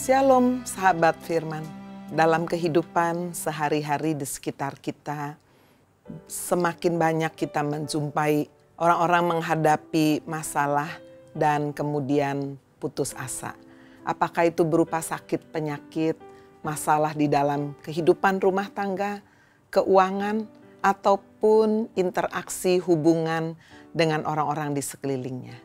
Shalom sahabat firman. Dalam kehidupan sehari-hari di sekitar kita, semakin banyak kita menjumpai orang-orang menghadapi masalah dan kemudian putus asa. Apakah itu berupa sakit, penyakit, masalah di dalam kehidupan rumah tangga, keuangan, ataupun interaksi hubungan dengan orang-orang di sekelilingnya.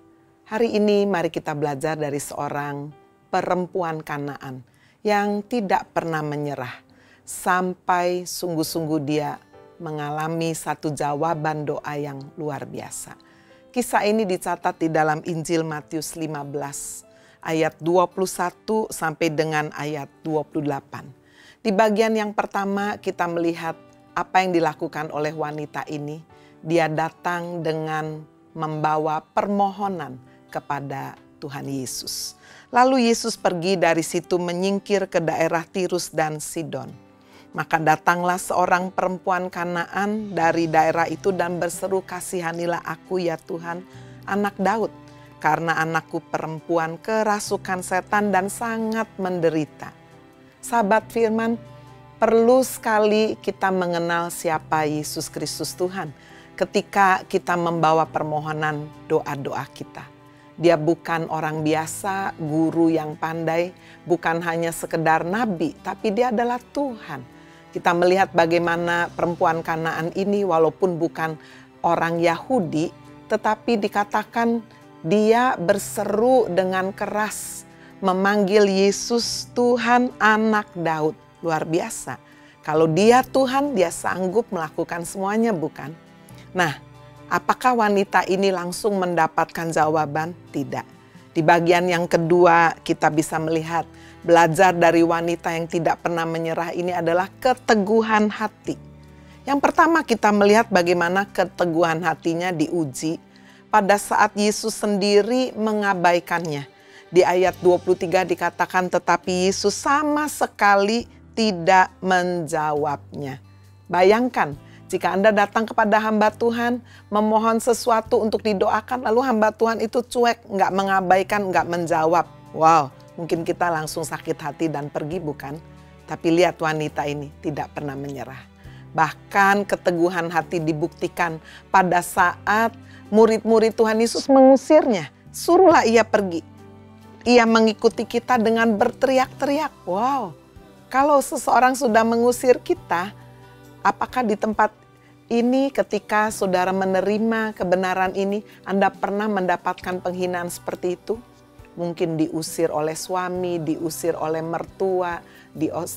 Hari ini mari kita belajar dari seorang perempuan Kanaan yang tidak pernah menyerah sampai sungguh-sungguh dia mengalami satu jawaban doa yang luar biasa. Kisah ini dicatat di dalam Injil Matius 15 ayat 21 sampai dengan ayat 28. Di bagian yang pertama kita melihat apa yang dilakukan oleh wanita ini. Dia datang dengan membawa permohonan kepada Tuhan Yesus. Lalu Yesus pergi dari situ menyingkir ke daerah Tirus dan Sidon. Maka datanglah seorang perempuan Kanaan dari daerah itu dan berseru, "Kasihanilah aku ya Tuhan, anak Daud, karena anakku perempuan kerasukan setan dan sangat menderita." Sahabat firman, perlu sekali kita mengenal siapa Yesus Kristus Tuhan ketika kita membawa permohonan doa-doa kita. Dia bukan orang biasa, guru yang pandai, bukan hanya sekedar nabi, tapi dia adalah Tuhan. Kita melihat bagaimana perempuan Kanaan ini walaupun bukan orang Yahudi, tetapi dikatakan dia berseru dengan keras, memanggil Yesus Tuhan anak Daud. Luar biasa. Kalau dia Tuhan, dia sanggup melakukan semuanya, bukan? Nah, apakah wanita ini langsung mendapatkan jawaban? Tidak. Di bagian yang kedua kita bisa melihat belajar dari wanita yang tidak pernah menyerah ini adalah keteguhan hati. Yang pertama kita melihat bagaimana keteguhan hatinya diuji pada saat Yesus sendiri mengabaikannya. Di ayat 23 dikatakan tetapi Yesus sama sekali tidak menjawabnya. Bayangkan, jika Anda datang kepada hamba Tuhan, memohon sesuatu untuk didoakan, lalu hamba Tuhan itu cuek, nggak mengabaikan, nggak menjawab. Wow, mungkin kita langsung sakit hati dan pergi, bukan? Tapi lihat wanita ini tidak pernah menyerah. Bahkan keteguhan hati dibuktikan pada saat murid-murid Tuhan Yesus mengusirnya. Suruhlah ia pergi. Ia mengikuti kita dengan berteriak-teriak. Wow, kalau seseorang sudah mengusir kita, apakah di tempat ini ketika saudara menerima kebenaran ini, Anda pernah mendapatkan penghinaan seperti itu? Mungkin diusir oleh suami, diusir oleh mertua,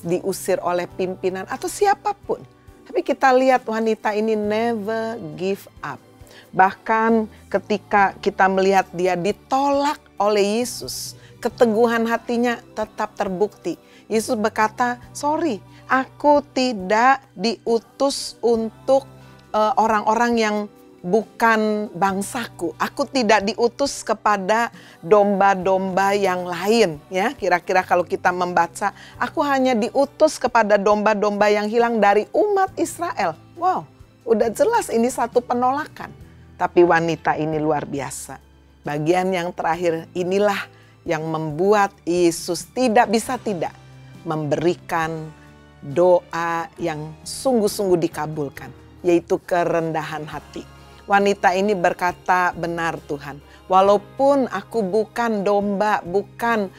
diusir oleh pimpinan atau siapapun. Tapi kita lihat wanita ini never give up. Bahkan ketika kita melihat dia ditolak oleh Yesus, keteguhan hatinya tetap terbukti. Yesus berkata, "Sorry, aku tidak diutus untuk orang-orang yang bukan bangsaku. Aku tidak diutus kepada domba-domba yang lain." Ya, kira-kira kalau kita membaca, aku hanya diutus kepada domba-domba yang hilang dari umat Israel. Wow, udah jelas ini satu penolakan. Tapi wanita ini luar biasa. Bagian yang terakhir inilah yang membuat Yesus tidak bisa tidak memberikan doa yang sungguh-sungguh dikabulkan, yaitu kerendahan hati. Wanita ini berkata, "Benar Tuhan, walaupun aku bukan domba, bukan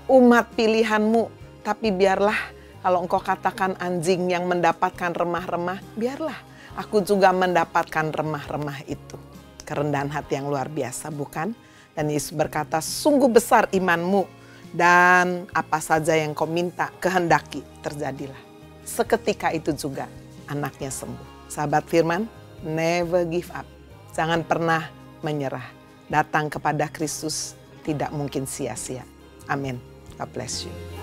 umat pilihan-Mu, tapi biarlah kalau Engkau katakan anjing yang mendapatkan remah-remah, biarlah aku juga mendapatkan remah-remah itu." Kerendahan hati yang luar biasa, bukan? Dan Yesus berkata, "Sungguh besar iman-Mu, dan apa saja yang kau minta kehendaki terjadilah." Seketika itu juga anaknya sembuh. Sahabat firman, never give up. Jangan pernah menyerah. Datang kepada Kristus tidak mungkin sia-sia. Amin. God bless you.